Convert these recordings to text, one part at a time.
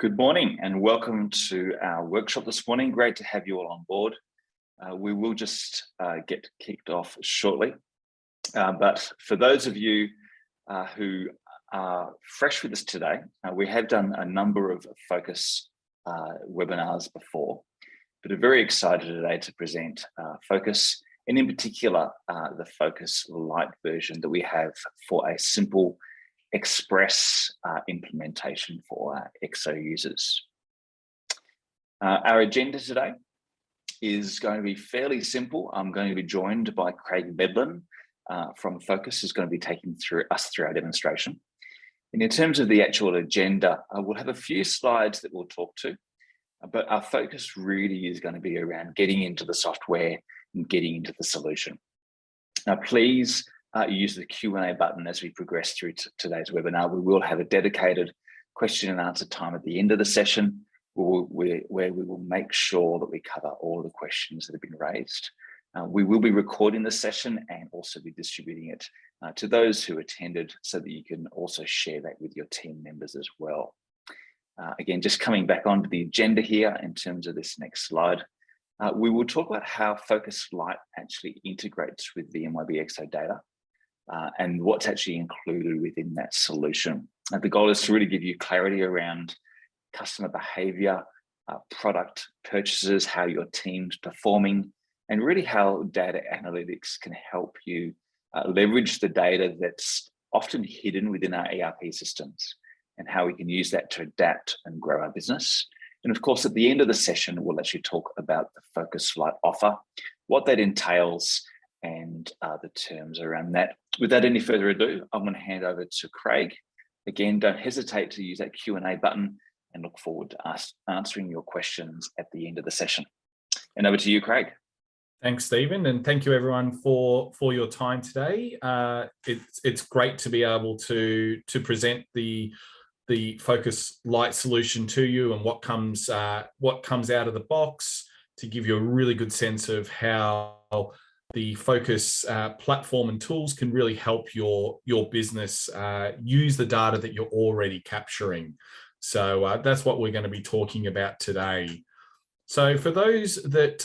Good morning and welcome to our workshop this morning. Great to have you all on board. We will just get kicked off shortly. But for those of you who are fresh with us today, we have done a number of Phocas webinars before, but are very excited today to present Phocas, and in particular, the Phocas Lite version that we have for a simple express implementation for our Exo users. Our agenda today is going to be fairly simple. I'm going to be joined by Craig Medlin from Phocas, who's going to be taking us through our demonstration. And in terms of the actual agenda, we'll have a few slides that we'll talk to, but our focus really is going to be around getting into the software and getting into the solution. Now, please use the Q&A button as we progress through today's webinar. We will have a dedicated question and answer time at the end of the session where we will make sure that we cover all the questions that have been raised. We will be recording the session and also be distributing it to those who attended so that you can also share that with your team members as well. Again, just coming back onto the agenda here in terms of this next slide, we will talk about how Phocas Lite actually integrates with the MYOB Exo data. And what's actually included within that solution. And the goal is to really give you clarity around customer behavior, product purchases, how your team's performing, and really how data analytics can help you leverage the data that's often hidden within our ERP systems and how we can use that to adapt and grow our business. And of course, at the end of the session, we'll actually talk about the Phocas Lite offer, what that entails, and the terms around that. Without any further ado, I'm going to hand over to Craig. Again, don't hesitate to use that Q&A button and look forward to answering your questions at the end of the session. And over to you, Craig. Thanks, Stephen, and thank you everyone for your time today. It's great to be able to present the Phocas Lite solution to you and what comes out of the box to give you a really good sense of how the Phocas platform and tools can really help your business use the data that you're already capturing. So that's what we're going to be talking about today. So for those that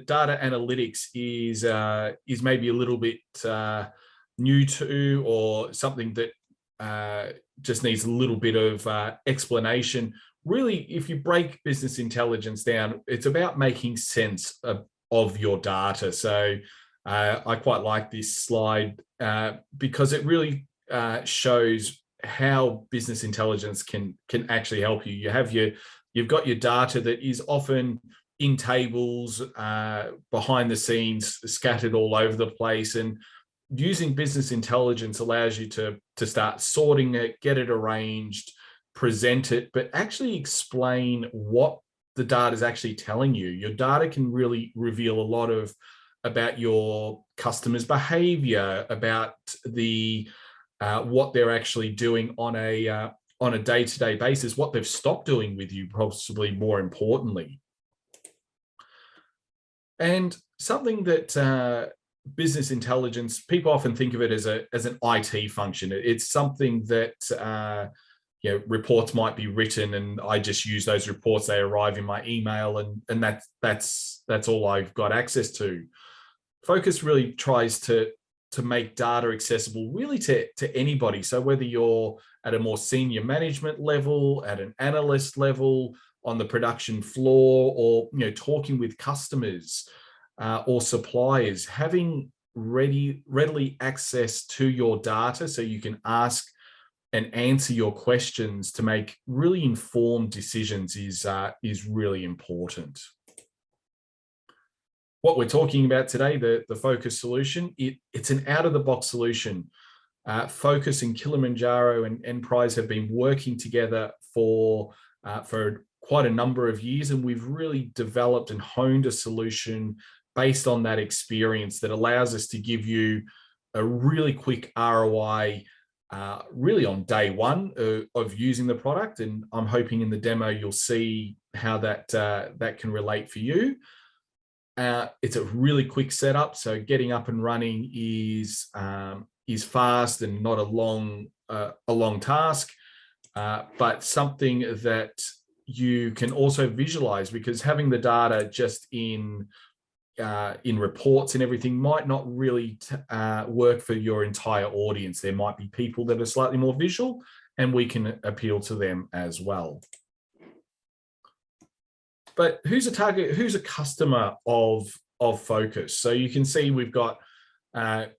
data analytics is maybe a little bit new to, or something that just needs a little bit of explanation, really, if you break business intelligence down, it's about making sense of your data. So I quite like this slide because it really shows how business intelligence can actually help you. You've got your data that is often in tables, behind the scenes, scattered all over the place, and using business intelligence allows you to start sorting it, get it arranged, present it, but actually explain what the data is actually telling you. Your data can really reveal a lot about your customers' behavior, about the what they're actually doing on a day-to-day basis, what they've stopped doing with you, possibly more importantly. And something that business intelligence, people often think of it as an IT function. It's something that reports might be written, and I just use those reports. They arrive in my email, and that's all I've got access to. Phocas really tries to make data accessible really to anybody. So whether you're at a more senior management level, at an analyst level, on the production floor, or talking with customers or suppliers, having readily access to your data so you can ask and answer your questions to make really informed decisions is really important. What we're talking about today, the Phocas solution, it's an out-of-the-box solution. Phocas and Kilimanjaro and Enterprise have been working together for quite a number of years, and we've really developed and honed a solution based on that experience that allows us to give you a really quick ROI really on day one of using the product. And I'm hoping in the demo you'll see how that can relate for you. It's a really quick setup, so getting up and running is fast and not a long task, but something that you can also visualize, because having the data just in reports and everything might not really work for your entire audience. There might be people that are slightly more visual, and we can appeal to them as well. But who's a target? Who's a customer of Phocas? So you can see we've got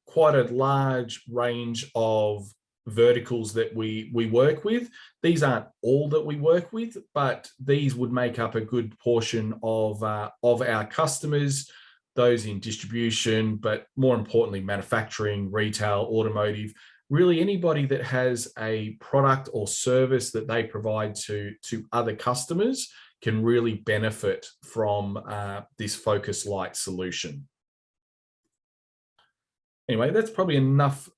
quite a large range of verticals that we work with. These aren't all that we work with, but these would make up a good portion of our customers, those in distribution, but more importantly, manufacturing, retail, automotive, really anybody that has a product or service that they provide to other customers can really benefit from this Phocas Lite solution. Anyway, that's probably enough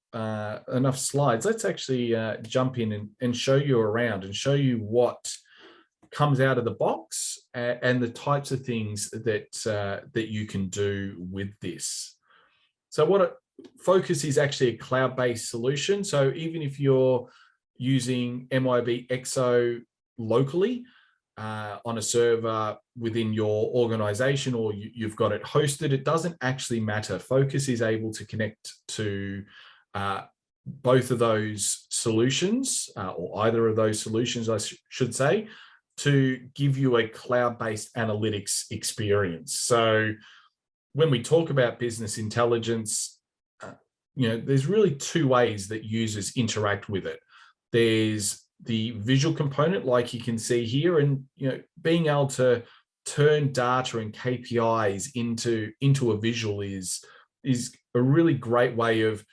slides. Let's actually jump in and show you around and show you what comes out of the box and the types of things that you can do with this. So Phocas is actually a cloud-based solution. So even if you're using MYOB Exo locally on a server within your organization, or you've got it hosted, it doesn't actually matter. Phocas is able to connect to both of those solutions, or either of those solutions, I should say, to give you a cloud-based analytics experience. So when we talk about business intelligence, there's really two ways that users interact with it. There's the visual component, like you can see here, and being able to turn data and KPIs into a visual is a really great way of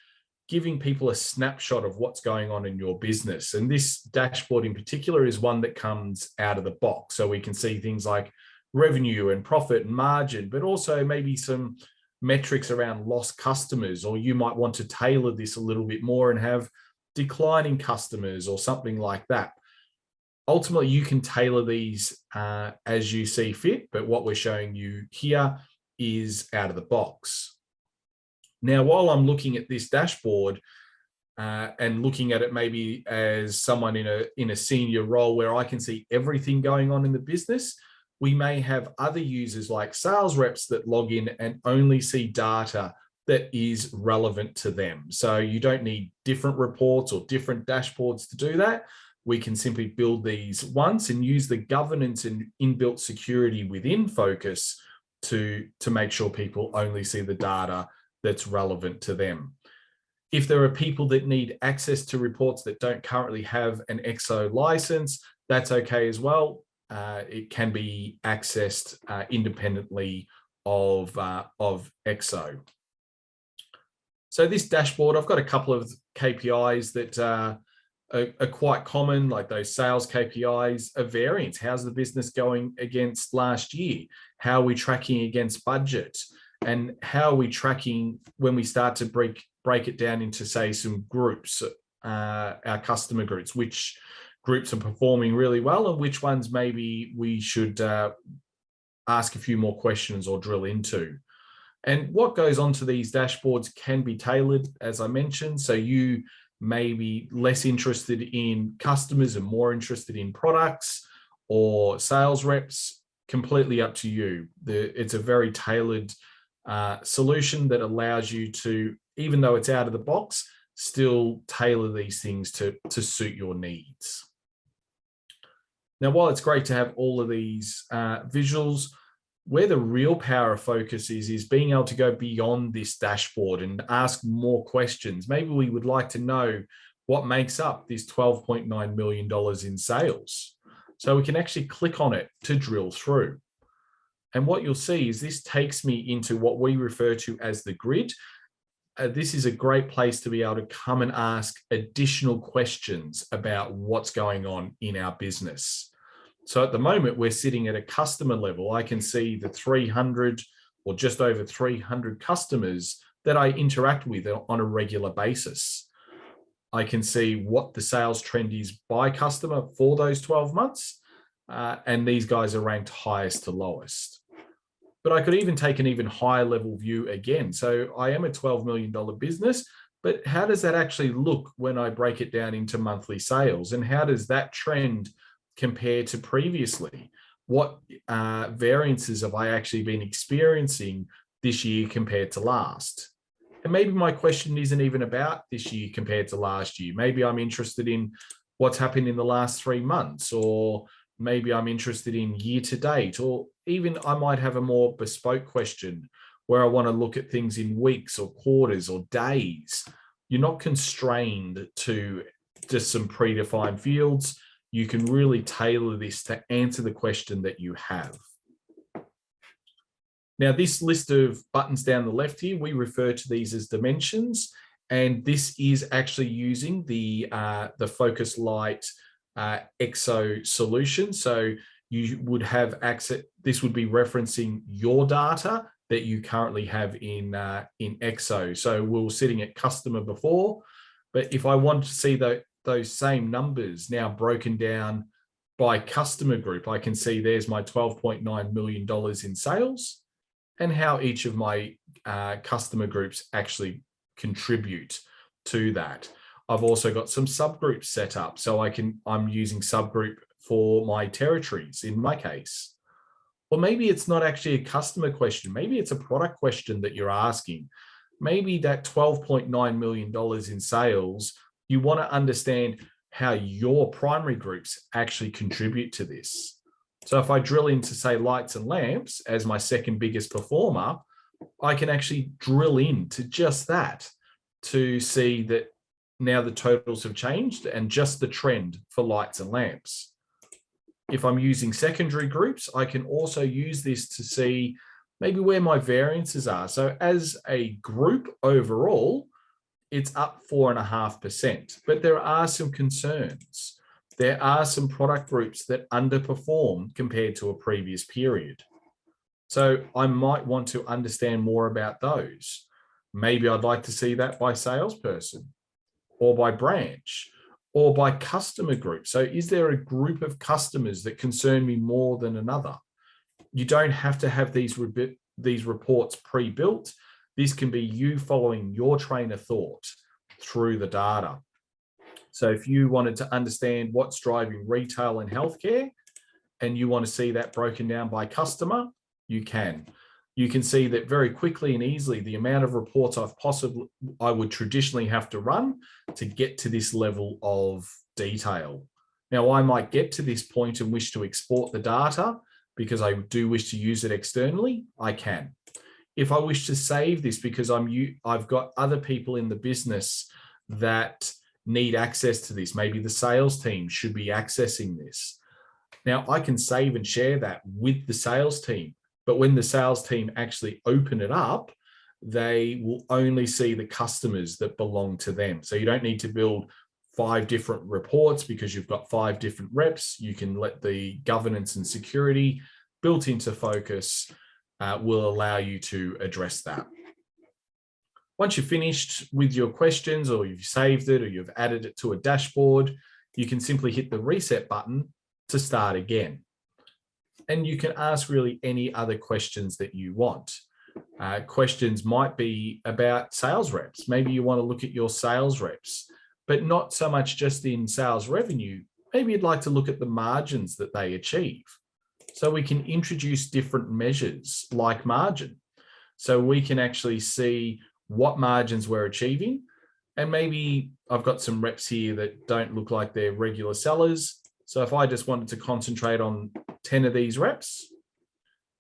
giving people a snapshot of what's going on in your business. And this dashboard in particular is one that comes out of the box. So we can see things like revenue and profit and margin, but also maybe some metrics around lost customers, or you might want to tailor this a little bit more and have declining customers or something like that. Ultimately, you can tailor these as you see fit, but what we're showing you here is out of the box. Now, while I'm looking at this dashboard and looking at it maybe as someone in a senior role where I can see everything going on in the business, we may have other users like sales reps that log in and only see data that is relevant to them. So you don't need different reports or different dashboards to do that. We can simply build these once and use the governance and inbuilt security within Phocas to make sure people only see the data that's relevant to them. If there are people that need access to reports that don't currently have an Exo license, that's okay as well. It can be accessed independently of Exo. So this dashboard, I've got a couple of KPIs that are quite common, like those sales KPIs, a variance. How's the business going against last year? How are we tracking against budget? And how are we tracking when we start to break it down into, say, some groups, our customer groups, which groups are performing really well and which ones maybe we should ask a few more questions or drill into. And what goes onto these dashboards can be tailored, as I mentioned. So you may be less interested in customers and more interested in products or sales reps, completely up to you. It's a very tailored solution that allows you to, even though it's out of the box, still tailor these things to suit your needs. Now, while it's great to have all of these visuals, where the real power of Phocas is being able to go beyond this dashboard and ask more questions. Maybe we would like to know what makes up this $12.9 million in sales. So we can actually click on it to drill through. And what you'll see is this takes me into what we refer to as the grid. This is a great place to be able to come and ask additional questions about what's going on in our business. So at the moment, we're sitting at a customer level. I can see the 300 or just over 300 customers that I interact with on a regular basis. I can see what the sales trend is by customer for those 12 months. And these guys are ranked highest to lowest. But I could even take an even higher level view again. So I am a $12 million business, but how does that actually look when I break it down into monthly sales? And how does that trend compared to previously? What variances have I actually been experiencing this year compared to last? And maybe my question isn't even about this year compared to last year. Maybe I'm interested in what's happened in the last 3 months, or maybe I'm interested in year to date, or even I might have a more bespoke question where I want to look at things in weeks or quarters or days. You're not constrained to just some predefined fields. You can really tailor this to answer the question that you have. Now, this list of buttons down the left here, we refer to these as dimensions, and this is actually using the Phocas Lite Exo solution. So you would have access, this would be referencing your data that you currently have in Exo. So we were sitting at customer before, but if I want to see those same numbers now broken down by customer group, I can see there's my $12.9 million in sales and how each of my customer groups actually contribute to that. I've also got some subgroups set up, so I'm using subgroup for my territories in my case. Or maybe it's not actually a customer question. Maybe it's a product question that you're asking. Maybe that $12.9 million in sales, you want to understand how your primary groups actually contribute to this. So if I drill into, say, lights and lamps as my second biggest performer, I can actually drill into just that to see that now the totals have changed and just the trend for lights and lamps. If I'm using secondary groups, I can also use this to see maybe where my variances are. So as a group overall, it's up 4.5%, but there are some concerns. There are some product groups that underperform compared to a previous period. So I might want to understand more about those. Maybe I'd like to see that by salesperson or by branch or by customer group. So is there a group of customers that concern me more than another? You don't have to have these reports pre-built. This can be you following your train of thought through the data. So if you wanted to understand what's driving retail and healthcare, and you want to see that broken down by customer, you can. You can see that very quickly and easily the amount of reports I would traditionally have to run to get to this level of detail. Now, I might get to this point and wish to export the data because I do wish to use it externally, I can. If I wish to save this because I've got other people in the business that need access to this, maybe the sales team should be accessing this. Now, I can save and share that with the sales team, but when the sales team actually open it up, they will only see the customers that belong to them. So you don't need to build 5 different reports because you've got 5 different reps. You can let the governance and security built into Phocas will allow you to address that. Once you've finished with your questions, or you've saved it, or you've added it to a dashboard, you can simply hit the reset button to start again. And you can ask really any other questions that you want. Questions might be about sales reps. Maybe you want to look at your sales reps, but not so much just in sales revenue. Maybe you'd like to look at the margins that they achieve. So we can introduce different measures like margin. So we can actually see what margins we're achieving. And maybe I've got some reps here that don't look like they're regular sellers. So if I just wanted to concentrate on 10 of these reps,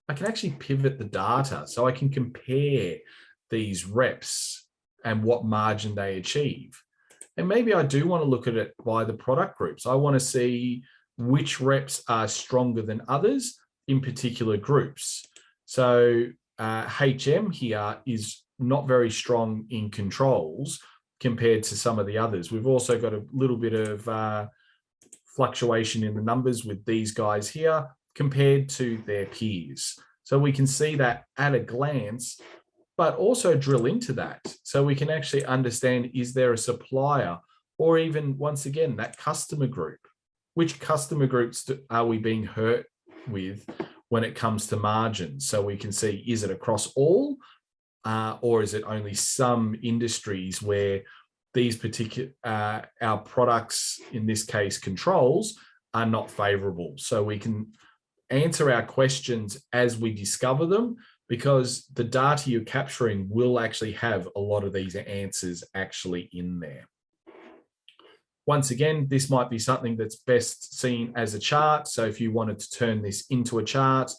I can actually pivot the data. So I can compare these reps and what margin they achieve. And maybe I do want to look at it by the product groups. I want to see which reps are stronger than others in particular groups. So HM here is not very strong in controls compared to some of the others. We've also got a little bit of fluctuation in the numbers with these guys here compared to their peers. So we can see that at a glance, but also drill into that. So we can actually understand, is there a supplier, or even once again, that customer group? Which customer groups are we being hurt with when it comes to margins? So we can see, is it across all? Or is it only some industries where these particular, our products, in this case, controls, are not favorable. So we can answer our questions as we discover them, because the data you're capturing will actually have a lot of these answers actually in there. Once again, this might be something that's best seen as a chart. So if you wanted to turn this into a chart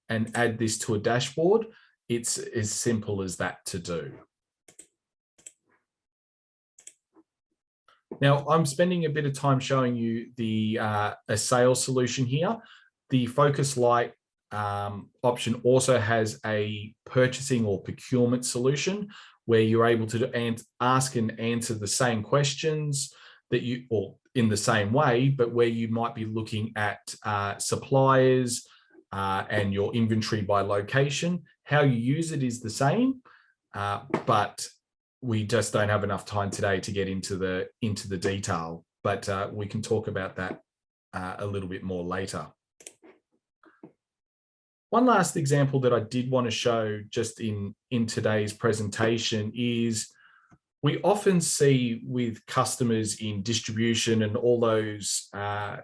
and add this to a dashboard, it's as simple as that to do. Now, I'm spending a bit of time showing you the a sales solution here. The Phocas Lite option also has a purchasing or procurement solution where you're able to ask and answer the same questions that you, or in the same way, but where you might be looking at suppliers and your inventory by location. How you use it is the same, but we just don't have enough time today to get into the detail, but we can talk about that a little bit more later. One last example that I did want to show just in today's presentation is we often see with customers in distribution and all those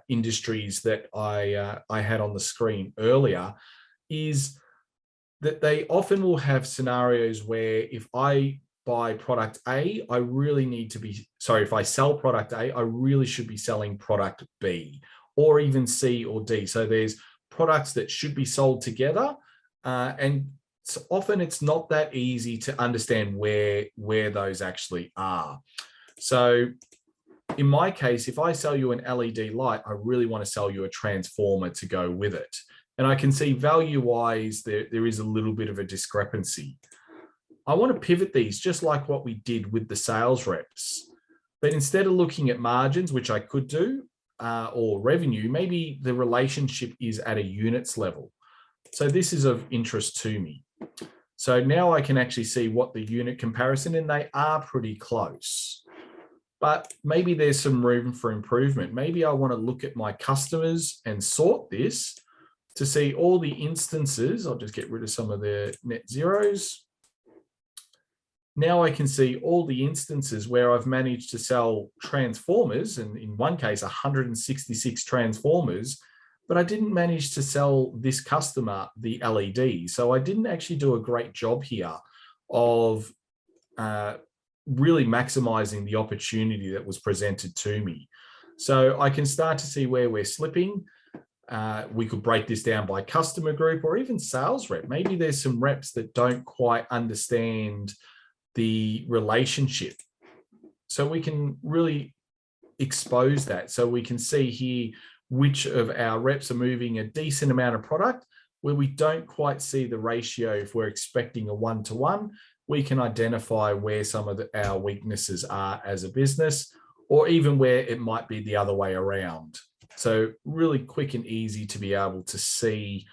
industries that I had on the screen earlier, is that they often will have scenarios where if I buy product A, I really need to be, sorry, if I sell product A, I really should be selling product B or even C or D. So there's products that should be sold together, and often it's not that easy to understand where those actually are. So in my case, if I sell you an LED light, I really want to sell you a transformer to go with it. And I can see value-wise, there is a little bit of a discrepancy. I want to pivot these just like what we did with the sales reps. But instead of looking at margins, which I could do, or revenue, maybe the relationship is at a units level. So this is of interest to me. So now I can actually see what the unit comparison, and they are pretty close. But maybe there's some room for improvement. Maybe I want to look at my customers and sort this to see all the instances. I'll just get rid of some of the net zeros. Now I can see all the instances where I've managed to sell transformers, and in one case, 166 transformers, but I didn't manage to sell this customer the LED. So I didn't actually do a great job here of really maximizing the opportunity that was presented to me. So I can start to see where we're slipping. We could break this down by customer group or even sales rep. Maybe there's some reps that don't quite understand the relationship. So we can really expose that. So we can see here which of our reps are moving a decent amount of product, where we don't quite see the ratio. If we're expecting a 1-to-1, we can identify where some of our weaknesses are as a business, or even where it might be the other way around. So really quick and easy to be able to see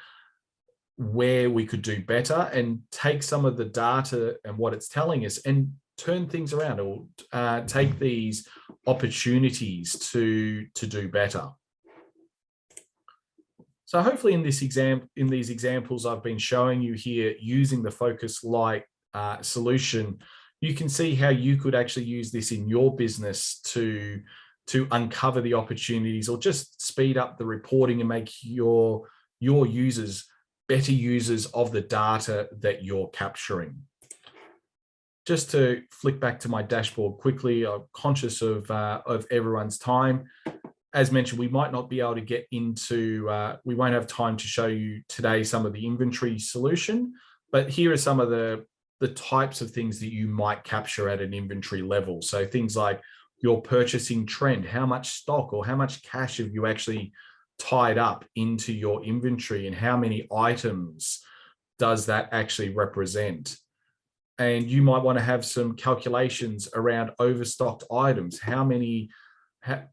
where we could do better and take some of the data and what it's telling us and turn things around, or take these opportunities to do better. So hopefully in these examples I've been showing you here using the Phocas Lite solution, you can see how you could actually use this in your business to uncover the opportunities, or just speed up the reporting and make your users better users of the data that you're capturing. Just to flick back to my dashboard quickly, I'm conscious of everyone's time. As mentioned, we might not be able to get into, we won't have time to show you today some of the inventory solution, but here are some of the types of things that you might capture at an inventory level. So things like your purchasing trend, how much stock or how much cash have you actually tied up into your inventory, and how many items does that actually represent? And you might want to have some calculations around overstocked items.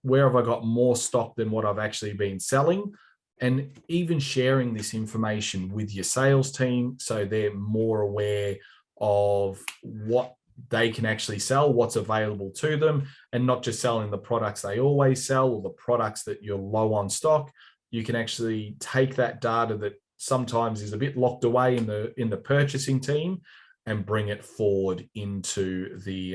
Where have I got more stock than what I've actually been selling? And even sharing this information with your sales team so they're more aware of what they can actually sell, what's available to them, and not just selling the products they always sell or the products that you're low on stock. You can actually take that data that sometimes is a bit locked away in the purchasing team and bring it forward into the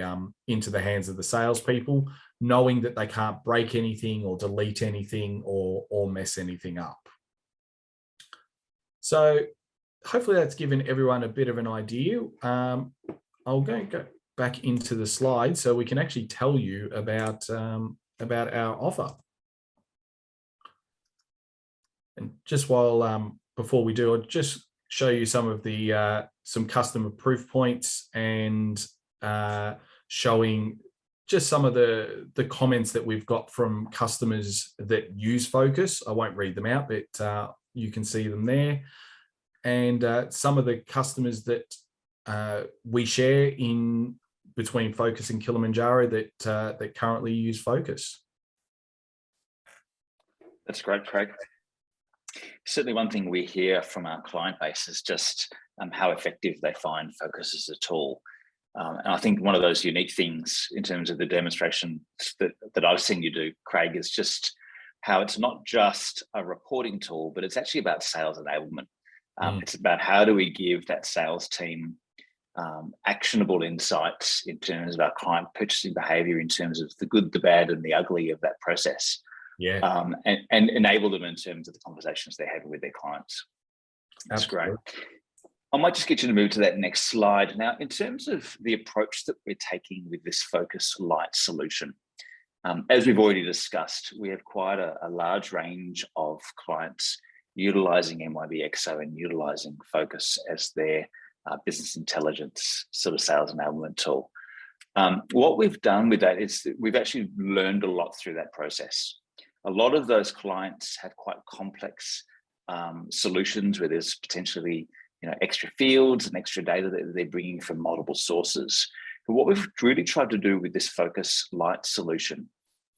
hands of the salespeople knowing that they can't break anything or delete anything or mess anything up. So hopefully that's given everyone a bit of an idea. I'll go back into the slide so we can actually tell you about our offer. And just while before we do, I'll just show you some of the some customer proof points and showing just some of the comments that we've got from customers that use Phocas. I won't read them out, but you can see them there. And some of the customers that we share in between Phocas and Kilimanjaro that currently use Phocas. That's great, Craig. Certainly one thing we hear from our client base is just how effective they find Phocas as a tool. And I think one of those unique things in terms of the demonstration that I've seen you do, Craig, is just how it's not just a reporting tool, but it's actually about sales enablement. It's about how do we give that sales team actionable insights in terms of our client purchasing behavior, in terms of the good, the bad, and the ugly of that process. Yeah. And enable them in terms of the conversations they're having with their clients. That's Absolutely. great. I might just get you to move to that next slide. Now, in terms of the approach that we're taking with this Phocas Lite solution, as we've already discussed, we have quite a large range of clients utilizing MYOB Exo and utilizing Phocas as their business intelligence sort of sales enablement tool. What we've done with that is that we've actually learned a lot through that process. A lot of those clients have quite complex solutions where there's potentially extra fields and extra data that they're bringing from multiple sources. But what we've really tried to do with this Phocas Lite solution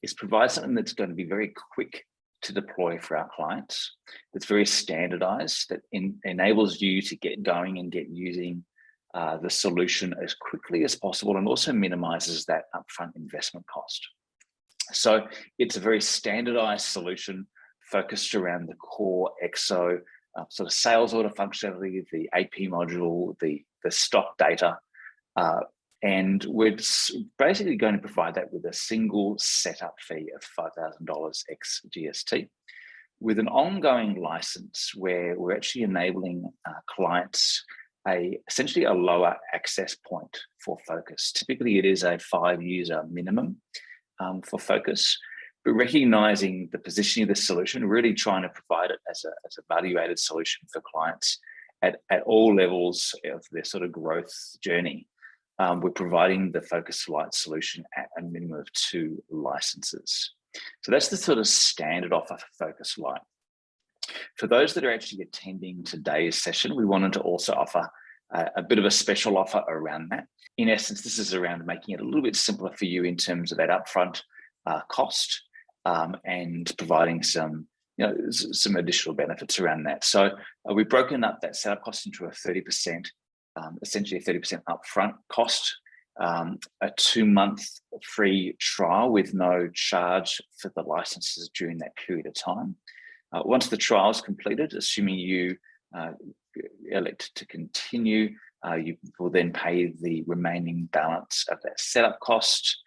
is provide something that's going to be very quick to deploy for our clients, that's very standardized, that enables you to get going and get using the solution as quickly as possible, and also minimizes that upfront investment cost. So it's a very standardized solution focused around the core Exo sort of sales order functionality, the AP module, the stock data, and we're basically going to provide that with a single setup fee of $5,000 ex GST, with an ongoing license where we're actually enabling clients essentially a lower access point for Phocas. Typically, it is a 5-user minimum for Phocas, but recognizing the positioning of the solution, really trying to provide it as a value-added solution for clients at all levels of their sort of growth journey. We're providing the Phocas Lite solution at a minimum of 2 licenses. So that's the sort of standard offer for Phocas Lite. For those that are actually attending today's session, we wanted to also offer a bit of a special offer around that. In essence, this is around making it a little bit simpler for you in terms of that upfront cost and providing some additional benefits around that. So we've broken up that setup cost into a 30%, essentially a 30% upfront cost, a 2-month free trial with no charge for the licenses during that period of time. Once the trial is completed, assuming you elect to continue, you will then pay the remaining balance of that setup cost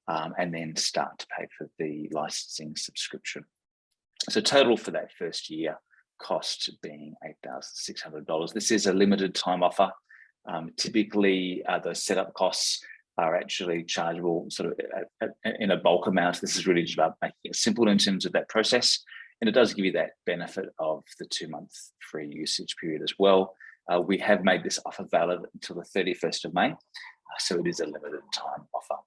and then start to pay for the licensing subscription. So total for that first year cost being $8,600. This is a limited time offer. Typically, the setup costs are actually chargeable sort of in a bulk amount. This is really just about making it simple in terms of that process. And it does give you that benefit of the 2-month free usage period as well. We have made this offer valid until the 31st of May. So it is a limited time offer.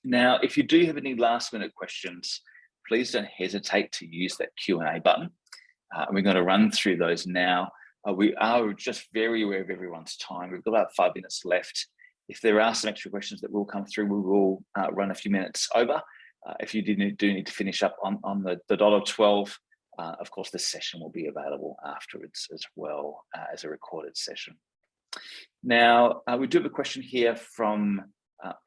Now, if you do have any last minute questions, please don't hesitate to use that Q&A button. And we're going to run through those now. We are just very aware of everyone's time. We've got about 5 minutes left. If there are some extra questions that will come through, we will run a few minutes over. If you do need to finish up on the $12, of course, this session will be available afterwards as well as a recorded session. Now, we do have a question here from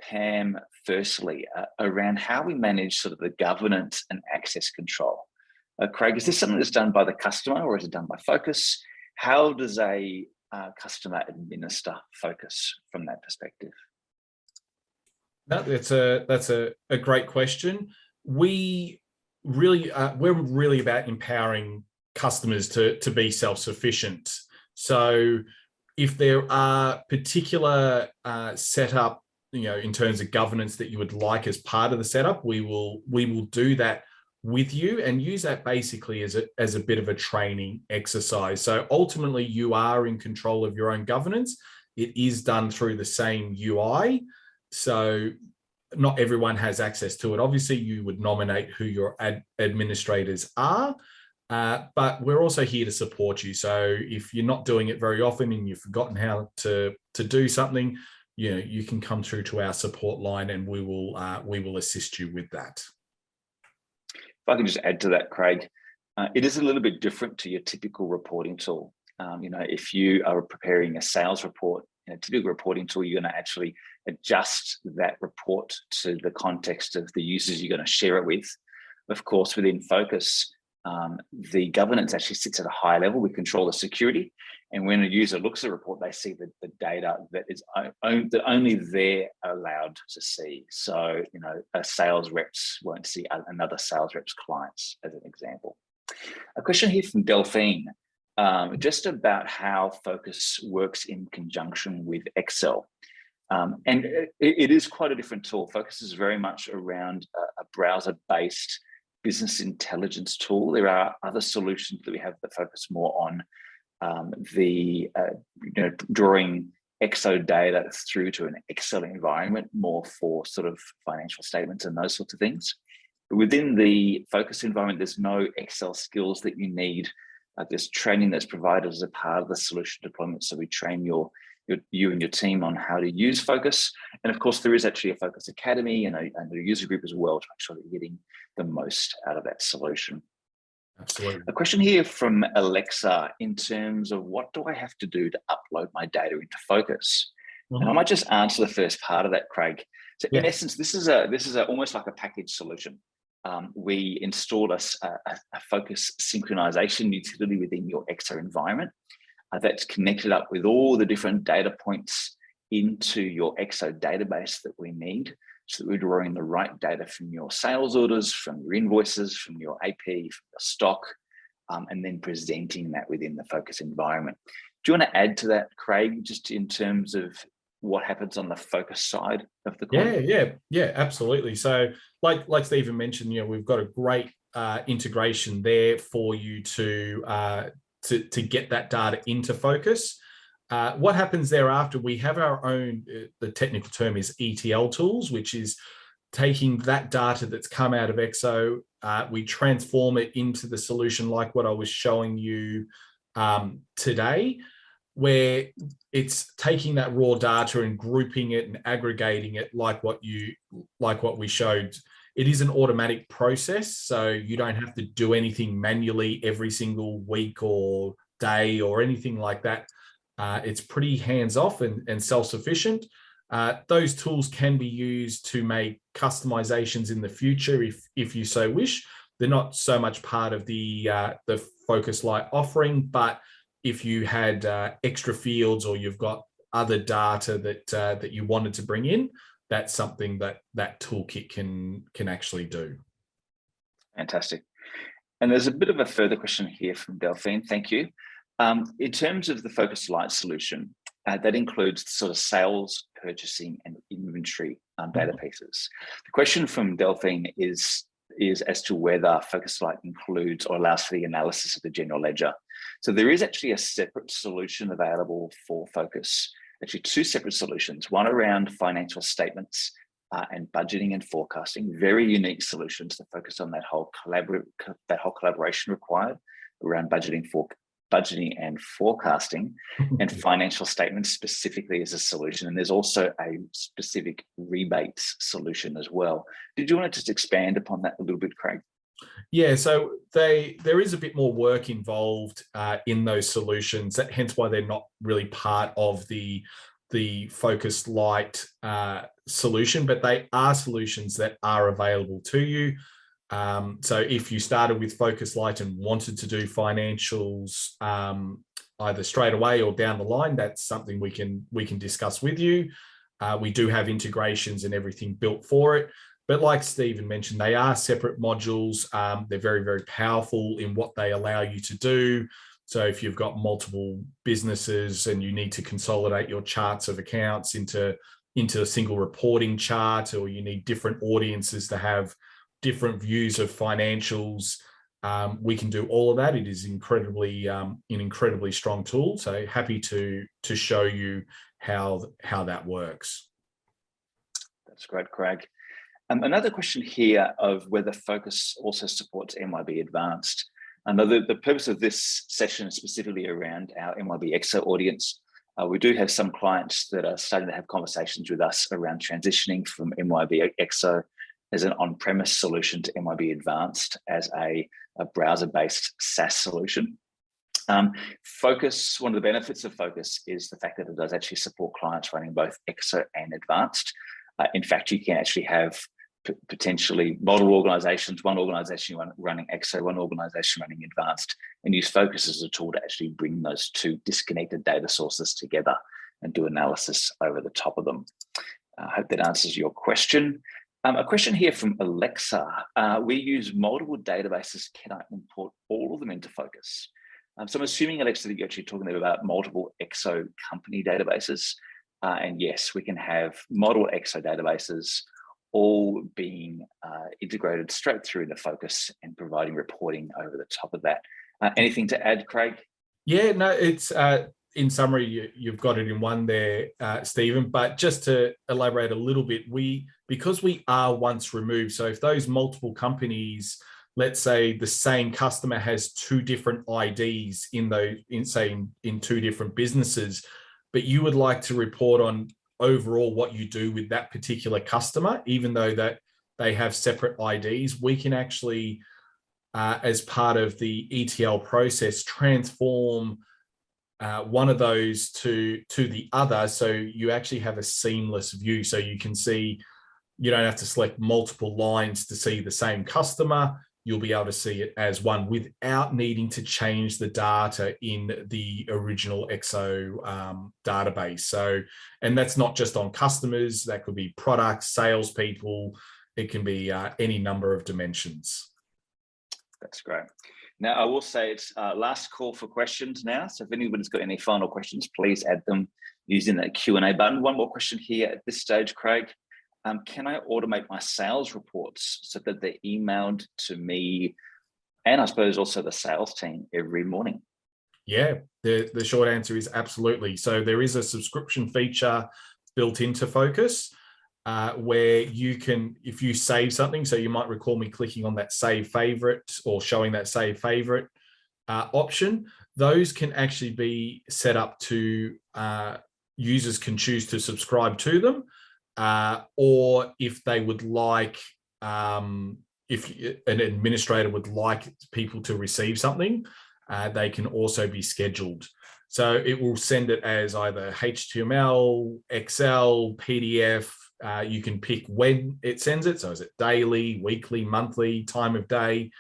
Pam, firstly, around how we manage sort of the governance and access control. Craig, is this something that's done by the customer or is it done by Phocas? How does a customer administer Phocas from that perspective? That's a great question. We're really about empowering customers to be self-sufficient. So if there are particular setup, in terms of governance that you would like as part of the setup, we will do that with you and use that basically as a bit of a training exercise. So ultimately you are in control of your own governance. It is done through the same UI. So not everyone has access to it. Obviously, you would nominate who your administrators are, but we're also here to support you. So if you're not doing it very often and you've forgotten how to do something, you can come through to our support line and we will assist you with that. If I can just add to that, Craig, it is a little bit different to your typical reporting tool. If you are preparing a sales report, in a typical reporting tool, you're going to actually adjust that report to the context of the users you're going to share it with. Of course, within Phocas, the governance actually sits at a high level. We control the security. And when a user looks at a report, they see the data that is that only they're allowed to see. So, a sales reps won't see another sales rep's clients, as an example. A question here from Delphine, just about how Phocas works in conjunction with Excel. And it is quite a different tool. Phocas is very much around a browser-based business intelligence tool. There are other solutions that we have that focus more on drawing Exo data through to an Excel environment, more for sort of financial statements and those sorts of things. But within the Phocas environment, there's no Excel skills that you need. There's training that's provided as a part of the solution deployment. So we train you and your team on how to use Phocas. And of course, there is actually a Phocas Academy and a user group as well to make sure that you're getting the most out of that solution. Absolutely. A question here from Alexa in terms of what do I have to do to upload my data into Phocas? And I might just answer the first part of that, Craig. So in essence, this is almost like a package solution. We installed a Phocas synchronization utility within your Exo environment that's connected up with all the different data points into your Exo database that we need, so that we're drawing the right data from your sales orders, from your invoices, from your AP, from your stock, and then presenting that within the Phocas environment. Do you want to add to that, Craig, just in terms of what happens on the Phocas side of the coin? Yeah, absolutely. So like Stephen mentioned, we've got a great integration there for you to get that data into Phocas. What happens thereafter, we have our own, the technical term is ETL tools, which is taking that data that's come out of Exo, we transform it into the solution like what I was showing you today, where it's taking that raw data and grouping it and aggregating it like what we showed. It is an automatic process, so you don't have to do anything manually every single week or day or anything like that. It's pretty hands-off and self-sufficient. Those tools can be used to make customizations in the future if you so wish. They're not so much part of the Phocas Lite offering, but if you had extra fields or you've got other data that you wanted to bring in, that's something that toolkit can actually do. Fantastic. And there's a bit of a further question here from Delphine. Thank you. In terms of the Phocas Lite solution, that includes sort of sales, purchasing, and inventory data pieces. The question from Delphine is as to whether Phocas Lite includes or allows for the analysis of the general ledger. So there is actually a separate solution available for Phocas, actually two separate solutions, one around financial statements and budgeting and forecasting, very unique solutions that focus on that whole collaboration required around budgeting and forecasting, and financial statements specifically as a solution. And there's also a specific rebates solution as well. Did you want to just expand upon that a little bit, Craig? Yeah, so there is a bit more work involved in those solutions, hence why they're not really part of the Phocas Lite solution, but they are solutions that are available to you. So if you started with Phocas Lite and wanted to do financials either straight away or down the line, that's something we can discuss with you. We do have integrations and everything built for it. But like Stephen mentioned, they are separate modules. They're very, very powerful in what they allow you to do. So if you've got multiple businesses and you need to consolidate your charts of accounts into a single reporting chart, or you need different audiences to have different views of financials, we can do all of that. It is incredibly an incredibly strong tool. So happy to show you how that works. That's great, Craig. Another question here of whether Phocas also supports MYOB Advanced. And the purpose of this session is specifically around our MYOB Exo audience. We do have some clients that are starting to have conversations with us around transitioning from MYOB Exo as an on-premise solution to MYOB Advanced as a browser-based SaaS solution. Phocas, one of the benefits of Phocas is the fact that it does actually support clients running both Exo and Advanced. In fact, you can actually have potentially multiple organizations, one organization running Exo, one organization running Advanced, and use Phocas as a tool to actually bring those two disconnected data sources together and do analysis over the top of them. I hope that answers your question. A question here from Alexa. We use multiple databases. Can I import all of them into Phocas? So I'm assuming, Alexa, that you're actually talking about multiple Exo company databases. And yes, we can have multiple Exo databases all being integrated straight through into Phocas and providing reporting over the top of that. Anything to add, Craig? Yeah, no, it's in summary, you've got it in one there, Stephen, but just to elaborate a little bit, because we are once removed, so if those multiple companies, let's say the same customer has two different IDs in two different businesses, but you would like to report on overall what you do with that particular customer, even though that they have separate IDs, we can actually, as part of the ETL process, transform one of those to the other. So you actually have a seamless view. So you can see, you don't have to select multiple lines to see the same customer. You'll be able to see it as one without needing to change the data in the original Exo database. So, and that's not just on customers, that could be products, salespeople, it can be any number of dimensions. That's great. Now, I will say it's last call for questions now. So if anybody's got any final questions, please add them using that Q&A button. One more question here at this stage, Craig. Can I automate my sales reports so that they're emailed to me and I suppose also the sales team every morning? Yeah, the short answer is absolutely. So there is a subscription feature built into Phocas where you can, if you save something, so you might recall me clicking on that save favorite or showing that save favorite option, those can actually be set up to users can choose to subscribe to them. Or if they would like, if an administrator would like people to receive something, they can also be scheduled. So it will send it as either HTML, Excel, PDF. You can pick when it sends it. So is it daily, weekly, monthly, time of day?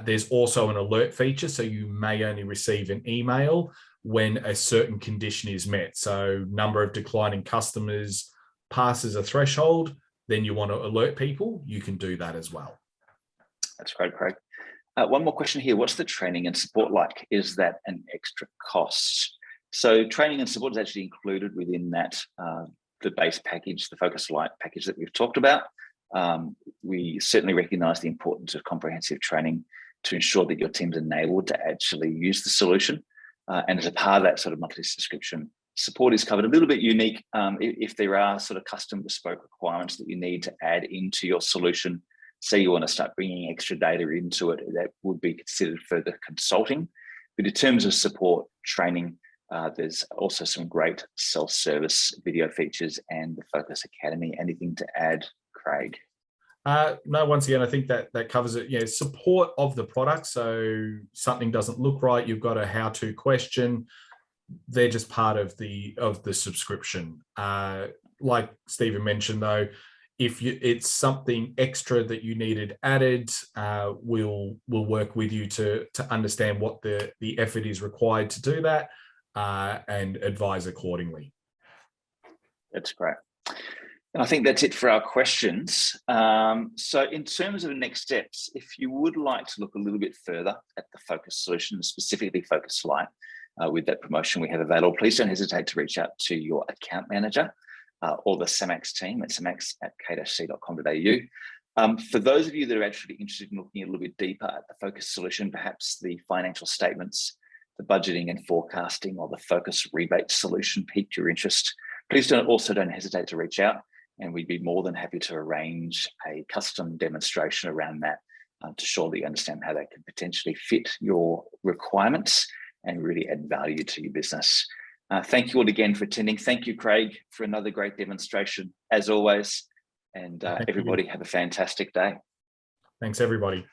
There's also an alert feature. So you may only receive an email when a certain condition is met. So number of declining customers passes a threshold, then you want to alert people, you can do that as well. That's great, Craig. One more question here. What's the training and support like? Is that an extra cost? So training and support is actually included within that, the base package, the Phocas Lite package that we've talked about. We certainly recognize the importance of comprehensive training to ensure that your team's enabled to actually use the solution. And as a part of that sort of monthly subscription, support is covered. A little bit unique if there are sort of custom bespoke requirements that you need to add into your solution. Say you want to start bringing extra data into it, that would be considered further consulting. But in terms of support training, there's also some great self-service video features and the Phocas Academy. Anything to add, Craig? No, once again, I think that covers it. Yeah, support of the product. So something doesn't look right, you've got a how-to question. They're just part of the subscription. Like Stephen mentioned, though, if it's something extra that you needed added, we'll work with you to understand what the effort is required to do that and advise accordingly. That's great. And I think that's it for our questions. So in terms of next steps, if you would like to look a little bit further at the Phocas solution, specifically Phocas Lite, with that promotion we have available, please don't hesitate to reach out to your account manager or the Samax team at samax@k-c.com.au. For those of you that are actually interested in looking a little bit deeper at the Phocas solution, perhaps the financial statements, the budgeting and forecasting, or the Phocas rebate solution piqued your interest, please don't hesitate to reach out, and we'd be more than happy to arrange a custom demonstration around that to show that you understand how that could potentially fit your requirements and really add value to your business. Thank you all again for attending. Thank you, Craig, for another great demonstration, as always. And everybody have a fantastic day. Thanks, everybody.